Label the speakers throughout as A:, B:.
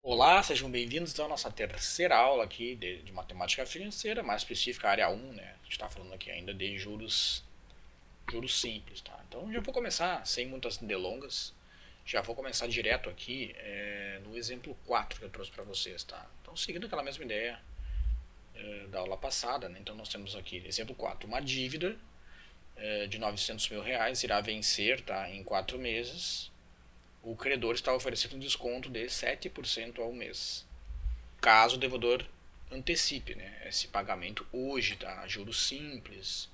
A: Olá, sejam bem-vindos então à nossa terceira aula aqui de matemática financeira, mais específica, área um, né? A gente está falando aqui ainda de juros simples, tá? Então já vou começar, sem muitas delongas, já vou começar direto aqui no exemplo 4 que eu trouxe para vocês, tá? Então, seguindo aquela mesma ideia da aula passada, né? Então nós temos aqui, exemplo 4, uma dívida de R$ 900 mil irá vencer, tá? Em 4 meses. O credor está oferecendo um desconto de 7% ao mês, caso o devedor antecipe, né, esse pagamento hoje, tá? Juros simples.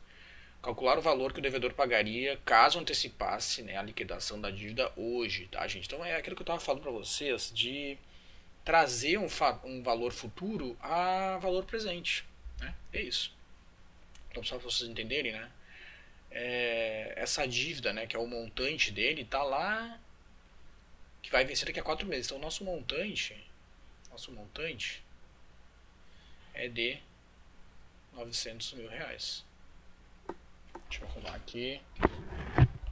A: Calcular o valor que o devedor pagaria caso antecipasse, né, a liquidação da dívida hoje, tá, gente? Então é aquilo que eu estava falando para vocês de trazer um valor futuro a valor presente, né? É isso. Então só para vocês entenderem, né? Essa dívida, né, que é o montante dele, tá lá que vai vencer daqui a 4 meses. Então nosso montante é de R$ 900 mil. Deixa eu arrumar aqui.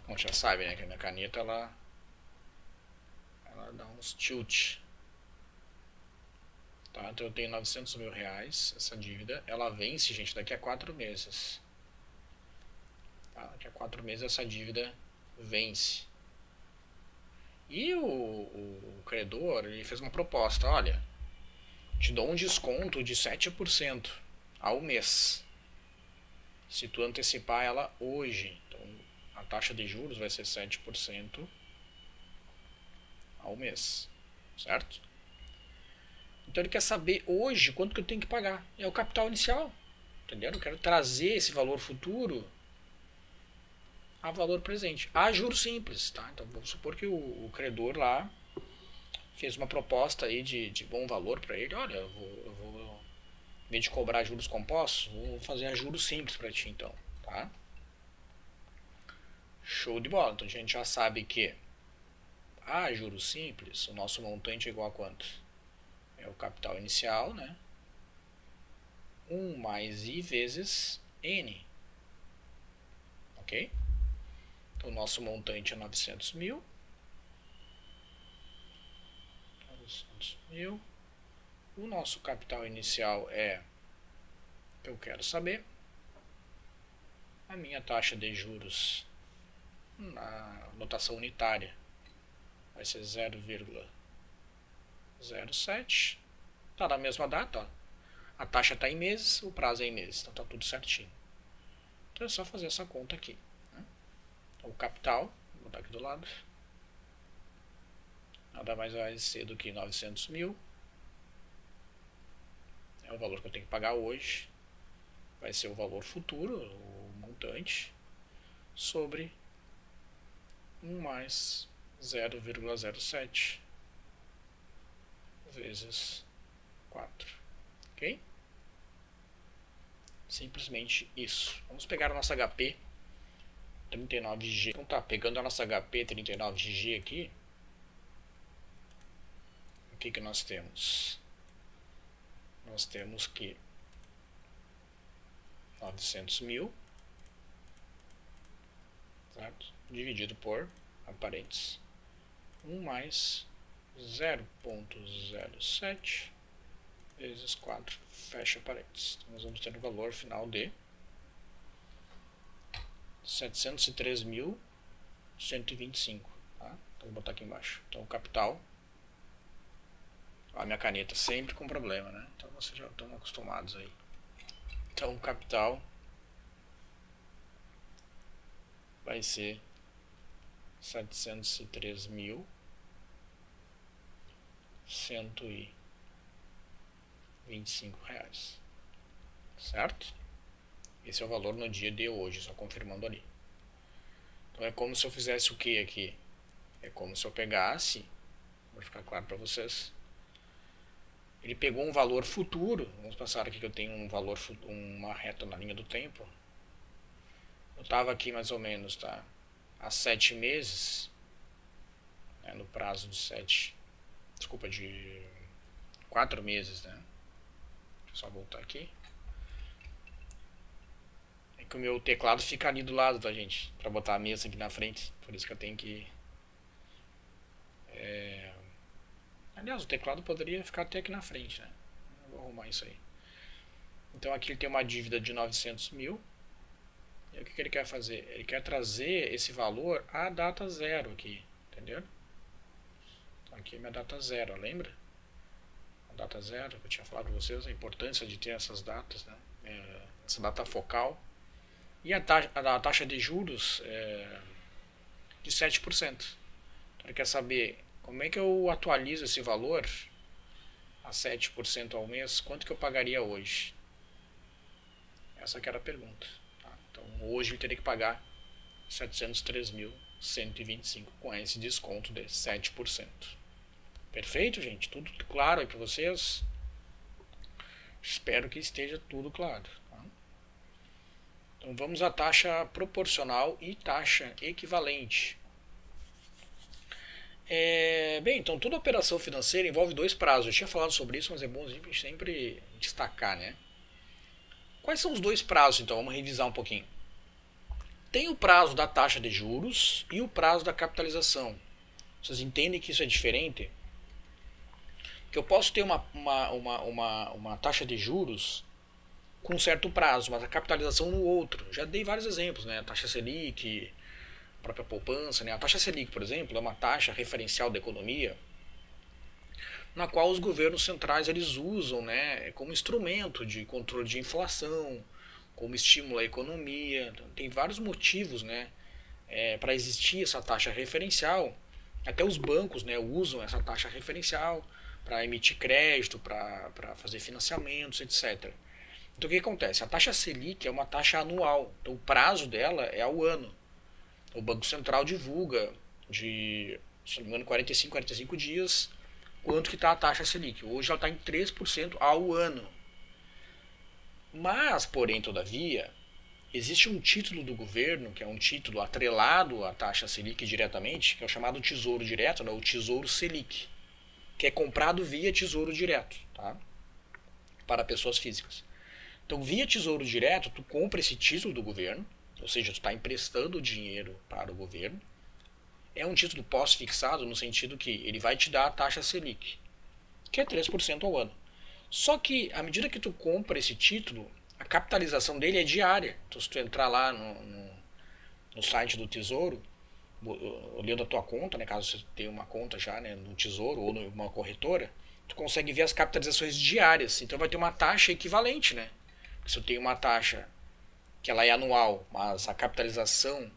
A: Bom, já sabe, né, que a minha caneta ela dá uns tilt. Tá? Então eu tenho R$ 900 mil, essa dívida. Ela vence, gente, daqui a 4 meses. Tá? Daqui a 4 meses essa dívida vence. E o credor ele fez uma proposta: olha, te dou um desconto de 7% ao mês, se tu antecipar ela hoje. Então a taxa de juros vai ser 7% ao mês, certo? Então ele quer saber hoje quanto que eu tenho que pagar. É o capital inicial. Entendeu? Eu quero trazer esse valor futuro a valor presente. A juros simples. Tá? Então vamos supor que o credor lá fez uma proposta aí de bom valor para ele. Olha, eu vou, em vez de cobrar juros compostos, vou fazer a juros simples para ti então. Tá? Show de bola. Então a gente já sabe que a juros simples, o nosso montante é igual a quanto? É o capital inicial, né? 1 mais I vezes N. Ok? Então, o nosso montante é 900 mil. 900 mil. O nosso capital inicial é que eu quero saber. A minha taxa de juros na notação unitária vai ser 0,07. Está na mesma data. Ó. A taxa está em meses, o prazo é em meses. Então está tudo certinho. Então é só fazer essa conta aqui. Né? Então, o capital, vou botar aqui do lado, nada mais vai ser do que 900 mil. É o valor que eu tenho que pagar hoje. Vai ser o valor futuro, o montante, sobre 1 mais 0,07 vezes 4. Ok? Simplesmente isso. Vamos pegar a nossa HP 39G. Então tá, pegando a nossa HP 39G aqui, o que nós temos? Nós temos que 900 mil, certo? Dividido por, parênteses, 1 mais 0,07 vezes 4, fecha parênteses. Então nós vamos ter um valor final de 703.125. Tá? Então vou botar aqui embaixo. Então o capital, a minha caneta sempre com problema, né? Então vocês já estão acostumados aí. Então o capital vai ser 703.125 reais, certo? Esse é o valor no dia de hoje, só confirmando ali. Então é como se eu fizesse o que aqui? É como se eu pegasse, vou ficar claro para vocês. Ele pegou um valor futuro, vamos pensar aqui que eu tenho um valor, uma reta na linha do tempo. Eu estava aqui mais ou menos, tá? Há 7 meses, né, no prazo de 4 meses, né? Deixa eu só voltar aqui. É que o meu teclado fica ali do lado, tá, gente? Pra botar a mesa aqui na frente. Por isso que eu tenho que Aliás, o teclado poderia ficar até aqui na frente, né? Eu vou arrumar isso aí. Então aqui ele tem uma dívida de 900 mil. E o que ele quer fazer? Ele quer trazer esse valor à data zero aqui, entendeu? Então aqui é minha data zero, lembra? A data zero, que eu tinha falado para vocês, a importância de ter essas datas, né? Essa data focal. E a taxa de juros é de 7%. Então ele quer saber como é que eu atualizo esse valor a 7% ao mês, quanto que eu pagaria hoje? Essa que era a pergunta. Tá? Então hoje eu teria que pagar 703.125 com esse desconto de 7%. Perfeito, gente? Tudo claro aí para vocês? Espero que esteja tudo claro. Tá? Então vamos à taxa proporcional e taxa equivalente. Bem, então toda operação financeira envolve dois prazos. Eu tinha falado sobre isso, mas é bom a gente sempre destacar, né? Quais são os dois prazos, então? Vamos revisar um pouquinho. Tem o prazo da taxa de juros e o prazo da capitalização. Vocês entendem que isso é diferente? Que eu posso ter uma taxa de juros com um certo prazo, mas a capitalização no outro. Já dei vários exemplos, né? A taxa Selic, a própria poupança, né? A taxa Selic, por exemplo, é uma taxa referencial da economia na qual os governos centrais eles usam, né, como instrumento de controle de inflação, como estímulo à economia. Então, tem vários motivos, né, para existir essa taxa referencial. Até os bancos, né, usam essa taxa referencial para emitir crédito, para fazer financiamentos, etc. Então o que acontece? A taxa Selic é uma taxa anual, então o prazo dela é ao ano. O Banco Central divulga de, se não me engano, 45 dias quanto que está a taxa Selic. Hoje ela está em 3% ao ano. Mas, porém, todavia, existe um título do governo, que é um título atrelado à taxa Selic diretamente, que é o chamado Tesouro Direto, né, o Tesouro Selic, que é comprado via Tesouro Direto, tá? Para pessoas físicas. Então, via Tesouro Direto, tu compra esse título do governo, ou seja, tu está emprestando dinheiro para o governo. É um título pós-fixado no sentido que ele vai te dar a taxa Selic, que é 3% ao ano. Só que, à medida que tu compra esse título, a capitalização dele é diária. Então, se tu entrar lá no site do Tesouro, olhando a tua conta, né, caso você tenha uma conta já, né, no Tesouro ou numa corretora, tu consegue ver as capitalizações diárias. Então vai ter uma taxa equivalente, né? Se eu tenho uma taxa que ela é anual, mas a capitalização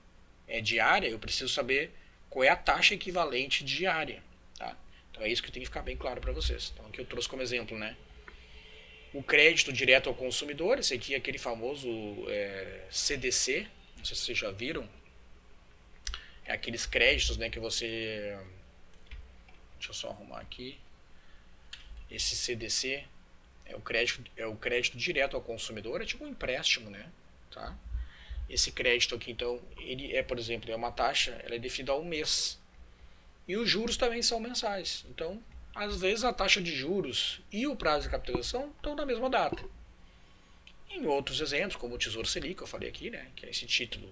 A: é diária, eu preciso saber qual é a taxa equivalente diária. Tá? Então é isso que tem que ficar bem claro para vocês. Então aqui eu trouxe como exemplo, né? O crédito direto ao consumidor, esse aqui é aquele famoso CDC, não sei se vocês já viram. É aqueles créditos, né, que você... Deixa eu só arrumar aqui. Esse CDC é o crédito direto ao consumidor, é tipo um empréstimo, né? Tá? Esse crédito aqui, então, ele é, por exemplo, é uma taxa, ela é definida ao mês. E os juros também são mensais. Então, às vezes a taxa de juros e o prazo de capitalização estão na mesma data. Em outros exemplos, como o Tesouro Selic, que eu falei aqui, né, que é esse título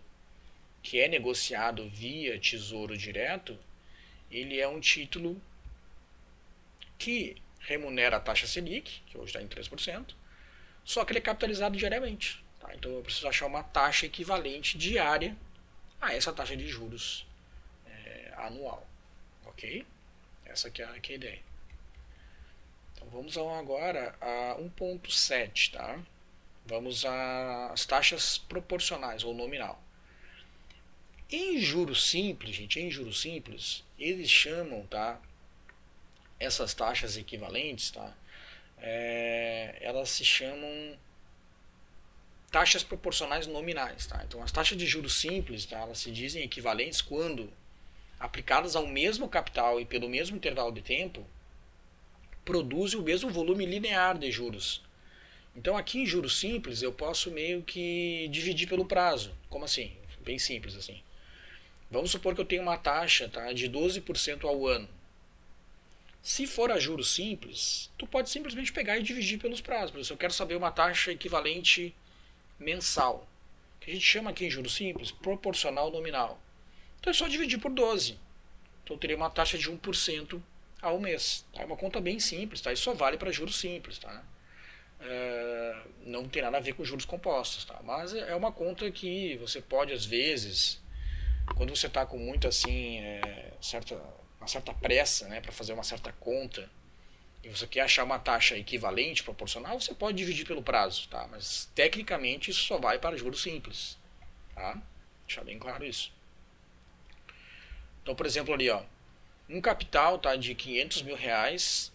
A: que é negociado via Tesouro Direto, ele é um título que remunera a taxa Selic, que hoje está em 3%, só que ele é capitalizado diariamente. Tá? Então eu preciso achar uma taxa equivalente diária a essa taxa de juros anual. Ok? Essa aqui é a ideia. Então vamos agora a 1.7, tá? Vamos às taxas proporcionais ou nominal. Em juros simples, gente, eles chamam, tá, essas taxas equivalentes, tá, elas se chamam taxas proporcionais nominais, tá? Então as taxas de juros simples, tá, elas se dizem equivalentes quando aplicadas ao mesmo capital e pelo mesmo intervalo de tempo, produzem o mesmo volume linear de juros. Então aqui em juros simples eu posso meio que dividir pelo prazo. Como assim? Bem simples assim. Vamos supor que eu tenho uma taxa, tá, de 12% ao ano. Se for a juros simples, tu pode simplesmente pegar e dividir pelos prazos. Por exemplo, eu quero saber uma taxa equivalente mensal, que a gente chama aqui em juros simples proporcional nominal. Então é só dividir por 12. Então eu teria uma taxa de 1% ao mês. Tá? É uma conta bem simples, tá? Isso só vale para juros simples, tá? Não tem nada a ver com juros compostos, tá? Mas é uma conta que você pode, às vezes, quando você está com muito assim, uma certa pressa, né, para fazer uma certa conta, e você quer achar uma taxa equivalente, proporcional, você pode dividir pelo prazo, tá? Mas tecnicamente isso só vai para juros simples, tá? Deixar bem claro isso. Então, por exemplo, ali, ó, um capital, tá, de 500 mil reais,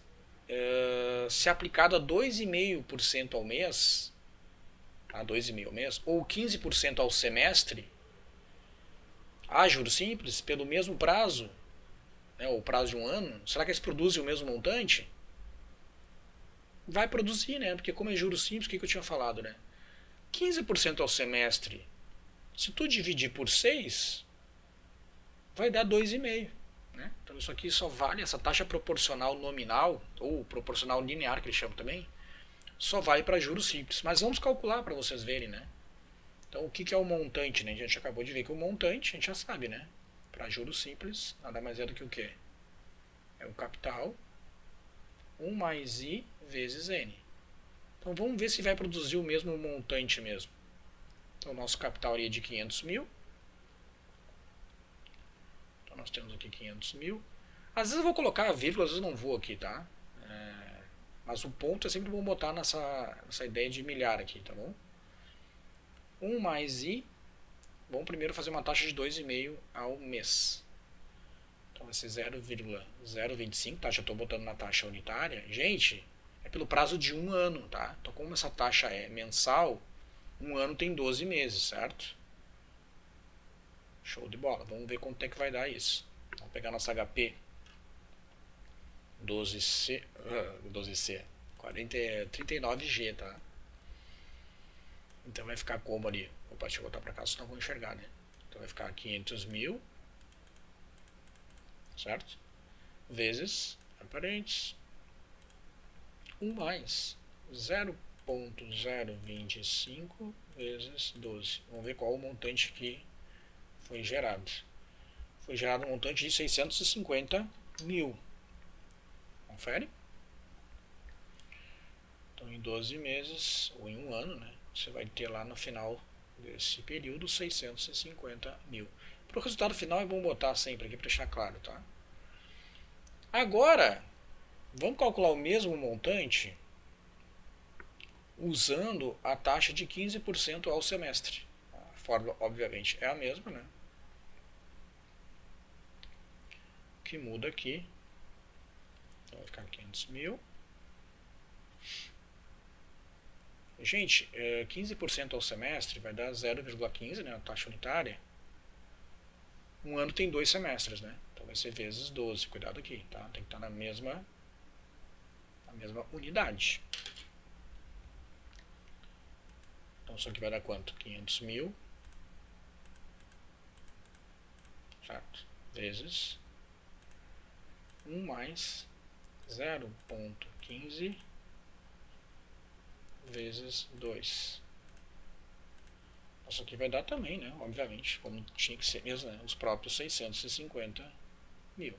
A: se aplicado a 2,5% ao mês, a 2,5% ao mês, ou 15% ao semestre, a juros simples, pelo mesmo prazo, né, ou prazo de um ano, será que eles produzem o mesmo montante? Vai produzir, né? Porque como é juros simples, o que eu tinha falado, né? 15% ao semestre, se tu dividir por 6, vai dar 2,5%. Né? Então isso aqui só vale, essa taxa proporcional nominal, ou proporcional linear, que eles chamam também, só vale para juros simples. Mas vamos calcular para vocês verem, né? Então o que é o montante, né? A gente acabou de ver que o montante, a gente já sabe, né? Para juros simples, nada mais é do que o quê? É o capital 1 mais I vezes N. Então vamos ver se vai produzir o mesmo montante mesmo. Então o nosso capital é de 500 mil. Então nós temos aqui 500 mil. Às vezes eu vou colocar a vírgula, às vezes não vou aqui, tá? Mas o ponto é sempre bom botar nessa ideia de milhar aqui, tá bom? 1 mais I. Vamos primeiro fazer uma taxa de 2,5 ao mês. Então vai ser 0,025, tá? Já estou botando na taxa unitária. Gente, é pelo prazo de um ano, tá? Então como essa taxa é mensal, um ano tem 12 meses, certo? Show de bola. Vamos ver quanto é que vai dar isso. Vamos pegar nossa HP 12C 39G, tá? Então vai ficar como ali? Opa, deixa eu botar pra cá, senão eu vou enxergar, né? Então vai ficar 500 mil, certo? Vezes, parênteses, 1 mais 0,025 vezes 12. Vamos ver qual o montante que foi gerado. Foi gerado um montante de 650 mil. Confere? Então em 12 meses, ou em um ano, né? Você vai ter lá no final desse período 650 mil. Para o resultado final é bom botar sempre aqui para deixar claro, tá? Agora, vamos calcular o mesmo montante usando a taxa de 15% ao semestre. A fórmula, obviamente, é a mesma, né? O que muda aqui, então vai ficar 500 mil. Gente, 15% ao semestre vai dar 0,15, né, a taxa unitária. Um ano tem 2 semestres, né? Então vai ser vezes 12. Cuidado aqui, tá? Tem que estar na mesma unidade. Então isso aqui vai dar quanto? 500 mil. Certo? Vezes 1 mais 0,15 vezes 2. Isso aqui vai dar também, né? Obviamente, como tinha que ser mesmo, né? Os próprios 650 mil.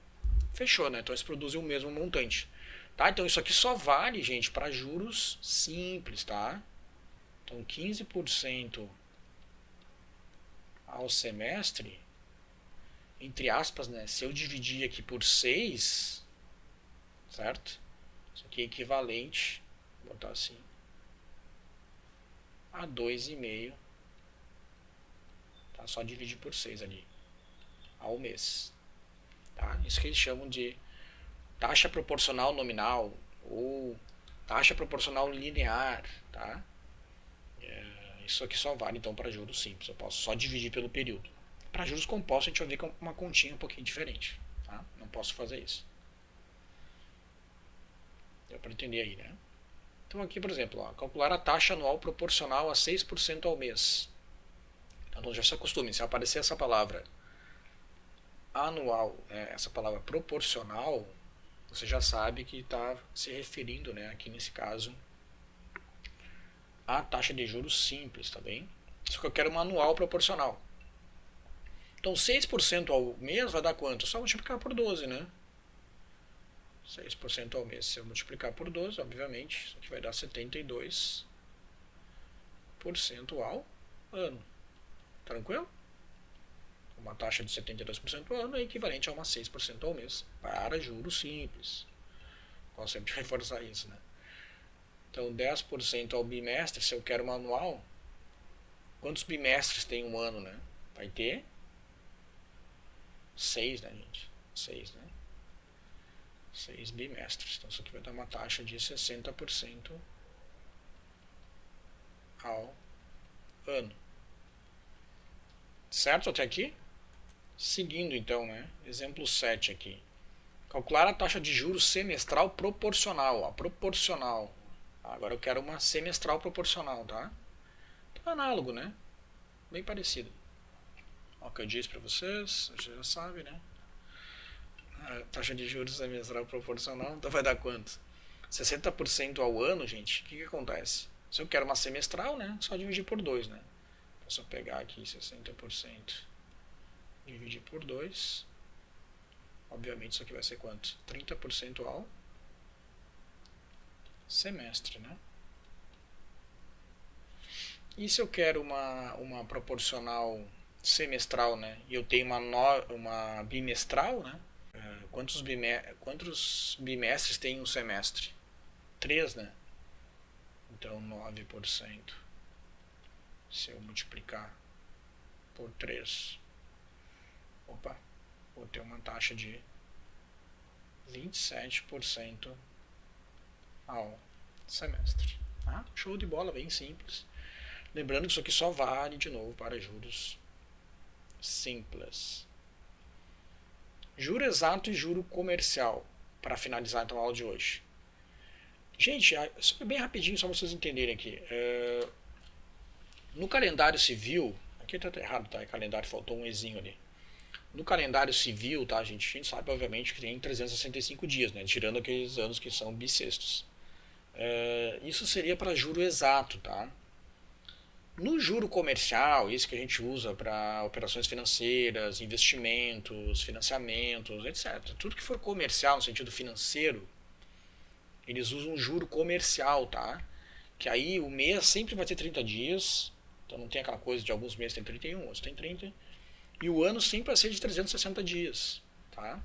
A: Fechou, né? Então eles produzem o mesmo montante. Tá? Então isso aqui só vale, gente, para juros simples, tá? Então 15% ao semestre, entre aspas, né? Se eu dividir aqui por 6, certo? Isso aqui é equivalente, vou botar assim, a 2,5. Tá? Só dividir por 6 ali, ao mês. Tá? Isso que eles chamam de taxa proporcional nominal ou taxa proporcional linear. Tá? Isso aqui só vale então para juros simples. Eu posso só dividir pelo período. Para juros compostos a gente vai ver que é uma continha um pouquinho diferente. Tá? Não posso fazer isso. Deu para entender aí, né? Então aqui, por exemplo, ó, calcular a taxa anual proporcional a 6% ao mês. Então já se acostume, se aparecer essa palavra anual, essa palavra proporcional, você já sabe que está se referindo, né, aqui nesse caso, à taxa de juros simples, tá bem? Só que eu quero uma anual proporcional. Então 6% ao mês vai dar quanto? Só multiplicar por 12, né? 6% ao mês. Se eu multiplicar por 12, obviamente, isso aqui vai dar 72% ao ano. Tranquilo? Uma taxa de 72% ao ano é equivalente a uma 6% ao mês para juros simples. Gosto sempre de reforçar isso, né? Então, 10% ao bimestre, se eu quero uma anual, quantos bimestres tem um ano, né? Vai ter 6, né, gente? 6, né? 6 bimestres. Então, isso aqui vai dar uma taxa de 60% ao ano. Certo até aqui? Seguindo, então, né? Exemplo 7 aqui. Calcular a taxa de juros semestral proporcional. A proporcional. Agora eu quero uma semestral proporcional, tá? Então, análogo, né? Bem parecido. O que eu disse para vocês, você já sabe, né? A taxa de juros semestral proporcional, então vai dar quanto? 60% ao ano, gente. O que acontece? Se eu quero uma semestral, né? Só dividir por 2, né? Então, se eu pegar aqui 60%, dividir por 2, obviamente isso aqui vai ser quanto? 30% ao semestre, né? E se eu quero uma proporcional semestral, né? E eu tenho uma bimestral, né? Quantos bimestres tem um semestre? 3, né? Então 9%. Se eu multiplicar por 3, opa, vou ter uma taxa de 27% ao semestre. Ah, show de bola, bem simples. Lembrando que isso aqui só vale de novo para juros simples. Juro exato e juro comercial, para finalizar então a aula de hoje. Gente, bem rapidinho, só para vocês entenderem aqui. No calendário civil, aqui tá errado, tá? Calendário, faltou um ezinho ali. No calendário civil, tá, gente? A gente sabe, obviamente, que tem 365 dias, né? Tirando aqueles anos que são bissextos. Isso seria para juro exato, tá? No juro comercial, isso que a gente usa para operações financeiras, investimentos, financiamentos, etc. Tudo que for comercial no sentido financeiro, eles usam juro comercial, tá? Que aí o mês sempre vai ter 30 dias, então não tem aquela coisa de alguns meses tem 31, outros tem 30. E o ano sempre vai ser de 360 dias, tá?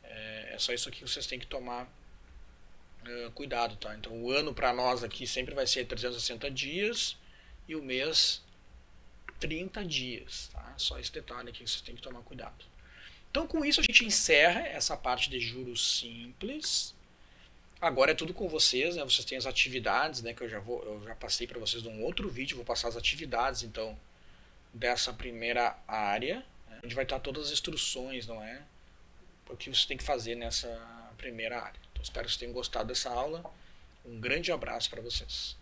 A: É só isso aqui que vocês têm que tomar cuidado, tá? Então o ano para nós aqui sempre vai ser 360 dias e o mês 30 dias, tá? Só esse detalhe aqui que vocês têm que tomar cuidado. Então com isso a gente encerra essa parte de juros simples. Agora é tudo com vocês, né? Vocês têm as atividades, né? Que eu já passei para vocês num outro vídeo. Vou passar as atividades, então, dessa primeira área, né? Onde vai estar todas as instruções, não é? O que você tem que fazer nessa primeira área. Então, espero que vocês tenham gostado dessa aula. Um grande abraço para vocês.